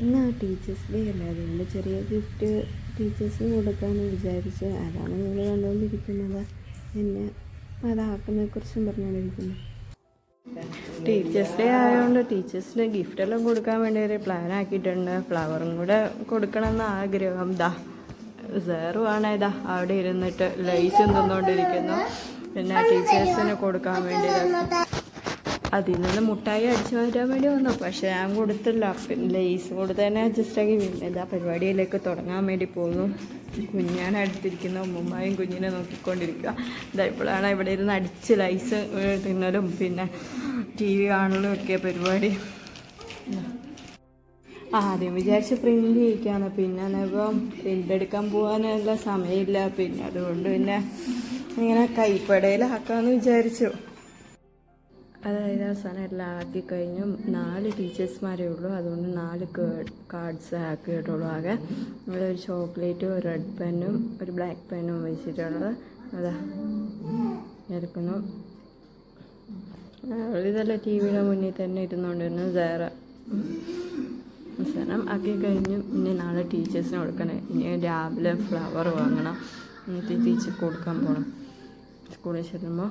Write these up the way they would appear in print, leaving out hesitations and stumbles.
ഇന്ന് teachers day അല്ലേ, അതുകൊണ്ട് ചെറിയ ഗിഫ്റ്റ് ടീച്ചേഴ്സിന് കൊടുക്കാമെന്ന് വിചാരിച്ച്. അതാണ് നിങ്ങൾ കണ്ടുകൊണ്ടിരിക്കുന്നത്. പിന്നെ അതാക്കുന്നതിനെക്കുറിച്ചും പറഞ്ഞുകൊണ്ടിരിക്കുന്നു. ടീച്ചേഴ്സ് ഡേ ആയതുകൊണ്ട് ടീച്ചേഴ്സിന് ഗിഫ്റ്റെല്ലാം കൊടുക്കാൻ വേണ്ടി ഒരു പ്ലാൻ ആക്കിയിട്ടുണ്ട്. ഫ്ലവറും കൂടെ കൊടുക്കണമെന്ന് ആഗ്രഹം. സാറുമാണ് അവിടെ ഇരുന്നിട്ട് ലൈസും തിന്നുകൊണ്ടിരിക്കുന്നു. പിന്നെ ടീച്ചേഴ്സിന് കൊടുക്കാൻ വേണ്ടി അതിൽ നിന്ന് മുട്ടായി അടിച്ചു മാറ്റാൻ വേണ്ടി വന്നു. പക്ഷേ ഞാൻ കൊടുത്തില്ല. പിന്നെ ലേസ് കൊടുത്തതിനെ അഡ്ജസ്റ്റാക്കി. പിന്നെ പരിപാടിയിലേക്ക് തുടങ്ങാൻ വേണ്ടി പോകുന്നു. കുഞ്ഞാണ് അടുത്തിരിക്കുന്ന ഉമ്മുമ്മായും കുഞ്ഞിനെ നോക്കിക്കൊണ്ടിരിക്കുക. ഇപ്പോഴാണ് ഇവിടെ ഇരുന്ന് അടിച്ച് ലൈസ് തിന്നലും പിന്നെ ടി വി കാണലും ഒക്കെ പരിപാടി. ആദ്യം വിചാരിച്ച് പ്രിൻ്റ് ചെയ്യിക്കാന്ന്. പിന്നെ ഇപ്പം പ്രിൻ്റ് എടുക്കാൻ പോകാനുള്ള സമയമില്ല. പിന്നെ അതുകൊണ്ട് പിന്നെ ഇങ്ങനെ കൈപ്പടയിലാക്കാമെന്ന് വിചാരിച്ചു. അതായത് അവസാനം എല്ലാം ആക്കി കഴിഞ്ഞു. 4 ടീച്ചേഴ്സ്മാരേ ഉള്ളൂ. അതുകൊണ്ട് 4 കാർഡ്സ് ആക്കിയിട്ടുള്ളൂ. ആകെ ഇവിടെ ഒരു ചോക്ലേറ്റും ഒരു റെഡ് പെന്നും ഒരു ബ്ലാക്ക് പെന്നും വെച്ചിട്ടുള്ളത്. അതാ എടുക്കുന്നു. ഇതെല്ലാം ടി വിയുടെ മുന്നിൽ തന്നെ ഇരുന്നുകൊണ്ടിരുന്നു. വേറെ അവസാനം ആക്കി കഴിഞ്ഞു. ഇനി നാളെ ടീച്ചേഴ്സിന് കൊടുക്കണം. ഇനി രാവിലെ ഫ്ലവർ വാങ്ങണം. എന്നിട്ട് ടീച്ചർക്ക് കൊടുക്കാൻ പോകണം സ്കൂളിൽ ചെല്ലുമ്പോൾ.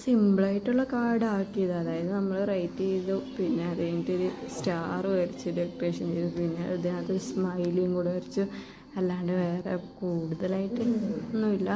സിമ്പിളായിട്ടുള്ള കാർഡ് ആക്കിയത്. അതായത് നമ്മൾ റൈറ്റ് ചെയ്തു. പിന്നെ അത് കഴിഞ്ഞിട്ടൊരു സ്റ്റാർ വരച്ച് ഡെക്കറേഷൻ ചെയ്തു. പിന്നെ അതിനകത്ത് സ്മൈലിയും കൂടെ വരച്ചു. അല്ലാണ്ട് വേറെ കൂടുതലായിട്ട് ഒന്നുമില്ല.